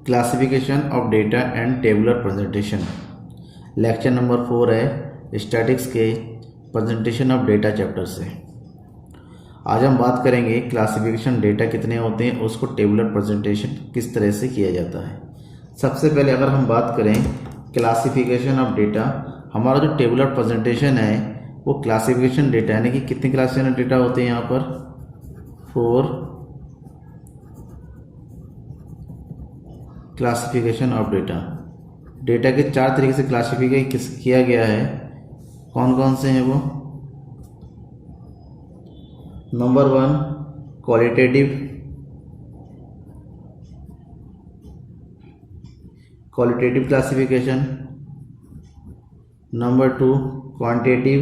Classification of data and tabular presentation. Lecture number 4 है statics के presentation of data chapter से। आज हम बात करेंगे क्लासिफिकेशन डेटा कितने होते हैं, उसको टेबुलर प्रेजेंटेशन किस तरह से किया जाता है। सबसे पहले अगर हम बात करें क्लासिफिकेशन ऑफ डेटा, हमारा जो टेबुलर प्रेजेंटेशन है वो क्लासिफिकेशन डेटा यानी कि कितने क्लासिफिकेशन डेटा होते हैं यहाँ पर 4 क्लासिफिकेशन ऑफ डेटा। डेटा के 4 तरीके से क्लासिफिकेशन किया गया है। कौन कौन से हैं वो? Number 1 qualitative classification. Number 2 quantitative.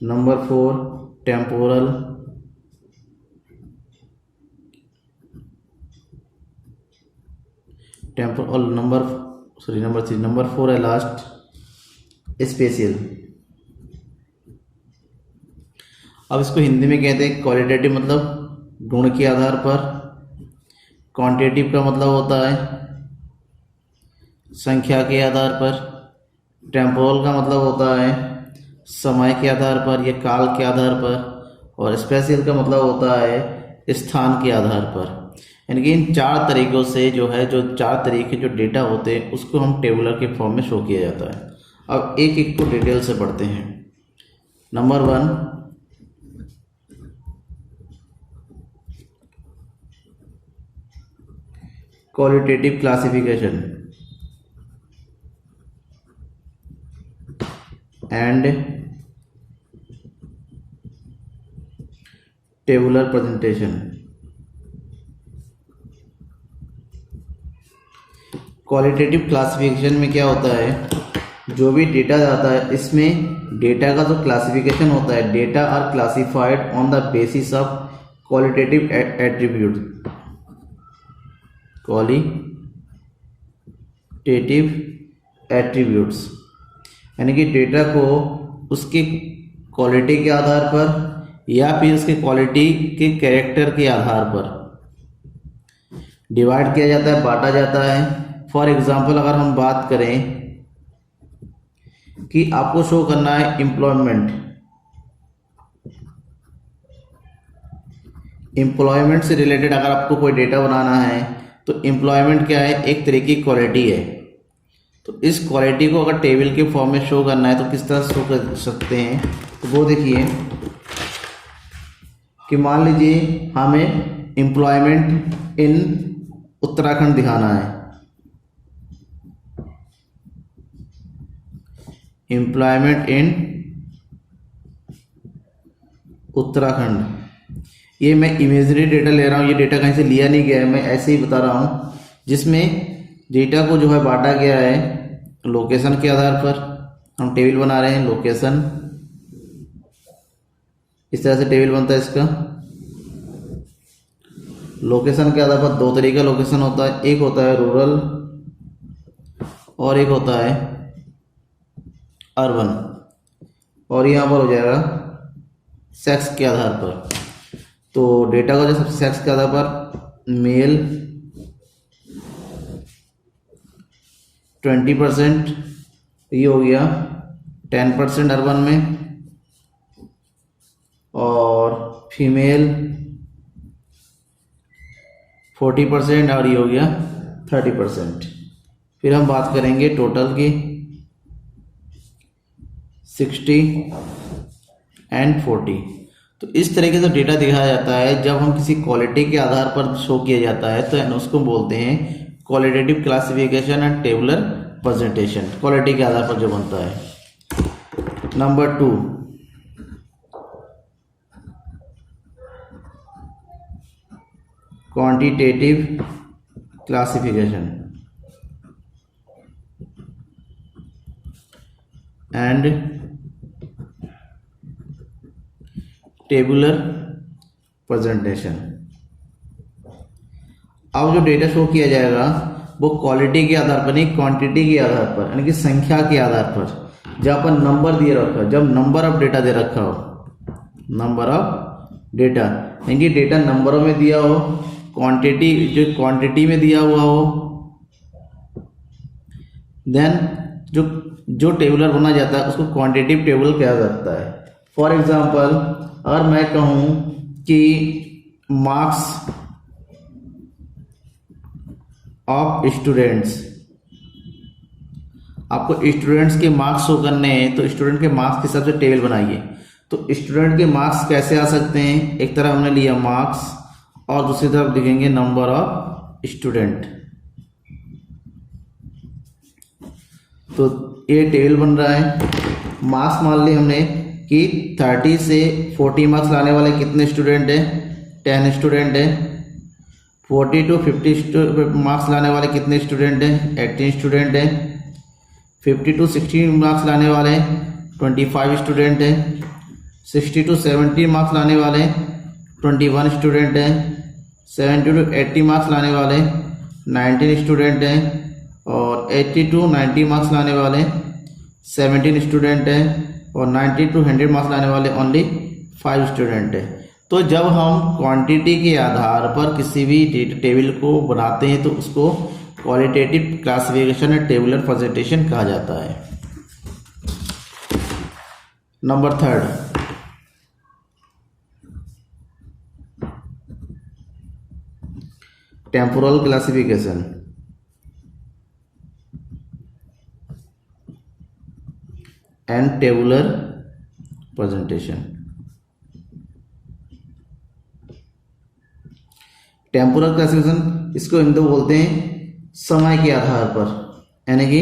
Number 4 temporal. और नंबर 4 है लास्ट स्पेशियल। अब इसको हिंदी में कहते हैं क्वालिटेटिव मतलब गुण के आधार पर, क्वांटिटेटिव का मतलब होता है संख्या के आधार पर, टेम्पोरल का मतलब होता है समय के आधार पर या काल के आधार पर, और स्पेशियल का मतलब होता है स्थान के आधार पर। यानी कि इन 4 तरीकों से जो 4 तरीके जो डेटा होते हैं उसको हम टेबुलर के फॉर्म में शो किया जाता है। अब एक एक को डिटेल से पढ़ते हैं। Number 1 qualitative classification and tabular presentation. Qualitative classification में क्या होता है, जो भी डेटा जाता है इसमें डेटा का जो क्लासिफिकेशन होता है, data are classified on the basis of qualitative attribute. Qualitative attributes यानी कि डेटा को उसकी क्वालिटी के आधार पर या फिर उसके क्वालिटी के कैरेक्टर के आधार पर डिवाइड किया जाता है, बांटा जाता है। फॉर एग्जाम्पल अगर हम बात करें कि आपको शो करना है एम्प्लॉयमेंट से रिलेटेड अगर आपको कोई डेटा बनाना है तो एम्प्लॉयमेंट क्या है, एक तरीके की क्वालिटी है। तो इस क्वालिटी को अगर टेबल के फॉर्म में शो करना है तो किस तरह शो कर सकते हैं, तो वो देखिए कि मान लीजिए हमें एम्प्लॉयमेंट इन उत्तराखंड दिखाना है। एम्प्लॉयमेंट इन उत्तराखंड, ये मैं इमेजरी डेटा ले रहा हूँ, ये डेटा कहीं से लिया नहीं गया है, मैं ऐसे ही बता रहा हूँ, जिसमें डेटा को बांटा गया है लोकेशन के आधार पर। हम टेबल बना रहे हैं लोकेशन, इस तरह से टेबल बनता है इसका। लोकेशन के आधार पर 2 तरीके का लोकेशन होता है, एक होता है रूरल और एक होता है अर्बन। और यहाँ पर हो जाएगा सेक्स के आधार पर। तो डेटा का जो सेक्स के आधार पर मेल 20%, ये हो गया 10% अर्बन में, और फीमेल 40% और ये हो गया 30%। फिर हम बात करेंगे टोटल की 60 एंड 40। तो इस तरीके से डेटा दिखाया जाता है जब हम किसी क्वालिटी के आधार पर शो किया जाता है, तो उसको बोलते हैं qualitative classification and tabular presentation. Quality के आधार पर जो बनता है। Number 2 quantitative classification and tabular presentation. अब जो डेटा शो किया जाएगा वो क्वालिटी के आधार पर नहीं, क्वांटिटी के आधार पर, यानी कि संख्या के आधार पर। जहाँ पर नंबर दिए रखा, जब नंबर ऑफ डेटा दे रखा हो, नंबर ऑफ डेटा, यानी डेटा नंबरों में दिया हो, क्वांटिटी जो क्वांटिटी में दिया हुआ हो, देन जो जो टेबुलर बना जाता है उसको क्वांटिटिव टेबल कहा जाता है। फॉर एग्जांपल अगर मैं कहूँ कि मार्क्स ऑफ स्टूडेंट्स, आपको स्टूडेंट्स के मार्क्स शो करने हैं तो स्टूडेंट के मार्क्स के हिसाब से टेबल बनाइए। तो स्टूडेंट के मार्क्स कैसे आ सकते हैं, एक तरफ हमने लिया मार्क्स और दूसरी तरफ लिखेंगे नंबर ऑफ स्टूडेंट। तो ये टेबल बन रहा है। मार्क्स मान ली हमने कि 30 से 40 मार्क्स लाने वाले कितने स्टूडेंट हैं, 10 स्टूडेंट हैं। 40 to 50 मार्क्स लाने वाले कितने स्टूडेंट हैं, 18 स्टूडेंट हैं। 50 to 60 मार्क्स लाने वाले 25 स्टूडेंट हैं। 60 to 70 मार्क्स लाने वाले 21 स्टूडेंट हैं। 70 to 80 मार्क्स लाने वाले 19 स्टूडेंट हैं और 80 to 90 मार्क्स लाने वाले 17 स्टूडेंट हैं और 90 to 100 मार्क्स लाने वाले ओनली 5 स्टूडेंट हैं। तो जब हम क्वांटिटी के आधार पर किसी भी टेबल को बनाते हैं तो उसको क्वालिटेटिव क्लासिफिकेशन या टेबुलर प्रेजेंटेशन कहा जाता है। Number 3, temporal classification and tabular presentation. Temporal classification इसको हिंदू बोलते हैं समय के आधार पर, यानी कि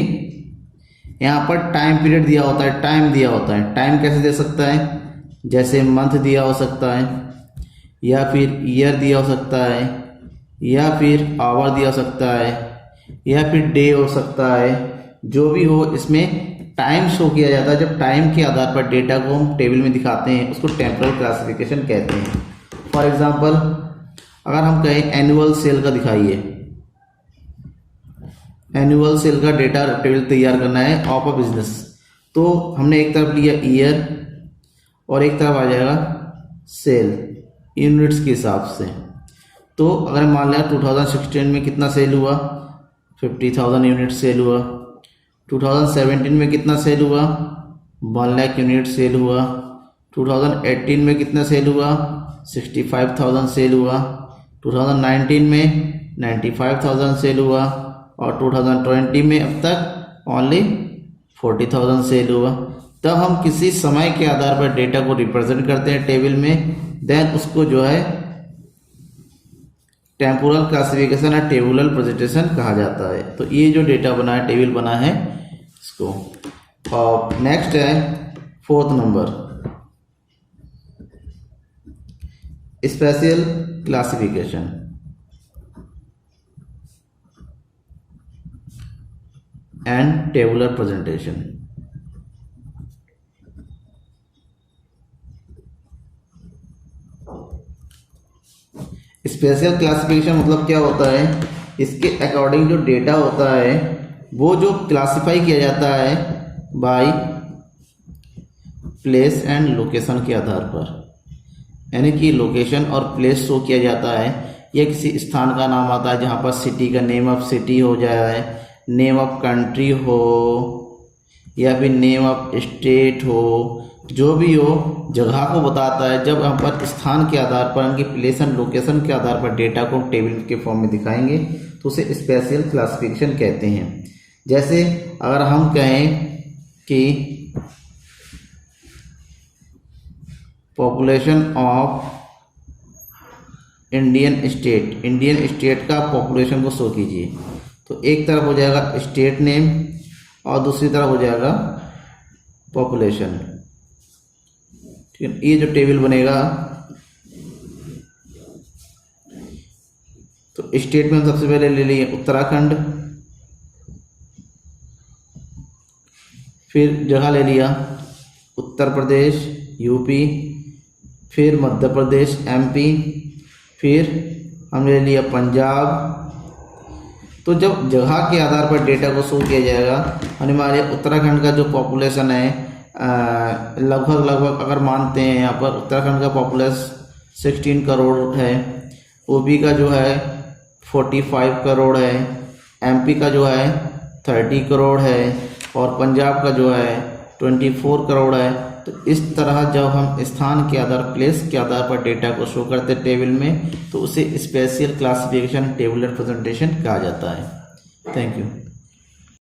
यहाँ पर टाइम पीरियड दिया होता है, टाइम दिया होता है। टाइम कैसे दे सकता है, जैसे मंथ दिया हो सकता है या फिर ईयर दिया हो सकता है या फिर आवर दिया हो सकता है या फिर डे हो सकता है। जो भी हो इसमें टाइम शो किया जाता है। जब टाइम के आधार पर डेटा को हम टेबल में दिखाते हैं उसको टेम्पोरल क्लासिफिकेशन कहते हैं। फॉर एग्जांपल अगर हम कहें एनुअल सेल का दिखाइए, एनुअल सेल का डेटा टेबल तैयार करना है ऑफ अ बिजनेस, तो हमने एक तरफ लिया ईयर और एक तरफ आ जाएगा सेल यूनिट्स के हिसाब से। तो अगर मान लिया 2016 में कितना सेल हुआ, 50,000 यूनिट सेल हुआ। 2017 में कितना सेल हुआ, 1 लाख यूनिट सेल हुआ। 2018 में कितना सेल हुआ, 65,000 सेल हुआ। 2019 में 95,000 सेल हुआ और 2020 में अब तक ओनली 40,000 सेल हुआ। तब हम किसी समय के आधार पर डेटा को रिप्रेजेंट करते हैं टेबल में, देन उसको जो है टेम्पोरल क्लासिफिकेशन या टेबुलर प्रेजेंटेशन कहा जाता है। तो ये जो डेटा बना है, टेबल बना है इसको। और नेक्स्ट है 4th number, special classification and tabular presentation. Special classification मतलब क्या होता है, इसके अकॉर्डिंग जो डेटा होता है वो जो क्लासिफाई किया जाता है बाय प्लेस एंड लोकेशन के आधार पर, यानी कि लोकेशन और प्लेस शो किया जाता है। या किसी स्थान का नाम आता है जहाँ पर सिटी का नेम ऑफ सिटी हो जाए, नेम ऑफ कंट्री हो या फिर नेम ऑफ स्टेट हो, जो भी हो जगह को बताता है। जब हम पर स्थान के आधार पर, उनकी प्लेस एंड लोकेशन के आधार पर डेटा को टेबल के फॉर्म में दिखाएंगे तो उसे स्पेशल क्लासिफिकेशन कहते हैं। जैसे अगर हम कहें कि पॉपुलेशन ऑफ इंडियन स्टेट का पॉपुलेशन को शो कीजिए, तो एक तरफ हो जाएगा स्टेट नेम और दूसरी तरफ हो जाएगा पॉपुलेशन। ठीक है, ये जो टेबल बनेगा तो स्टेट में हम सबसे पहले ले लिए उत्तराखंड, फिर जगह ले लिया उत्तर प्रदेश यूपी, फिर मध्य प्रदेश एमपी, फिर हमने ले लिया पंजाब। तो जब जगह के आधार पर डेटा को शो किया जाएगा, हमारे उत्तराखंड का जो पॉपुलेशन है लगभग अगर मानते हैं यहाँ पर उत्तराखंड का पॉपुलेशन 16 करोड़ है, ओबी का जो है 45 करोड़ है, एमपी का जो है 30 करोड़ है और पंजाब का जो है 24 करोड़ है। तो इस तरह जब हम स्थान के आधार प्लेस के आधार पर डेटा को शो करते हैं टेबल में, तो उसे स्पेशल क्लासिफिकेशन टेबुलर प्रेजेंटेशन कहा जाता है। Thank you.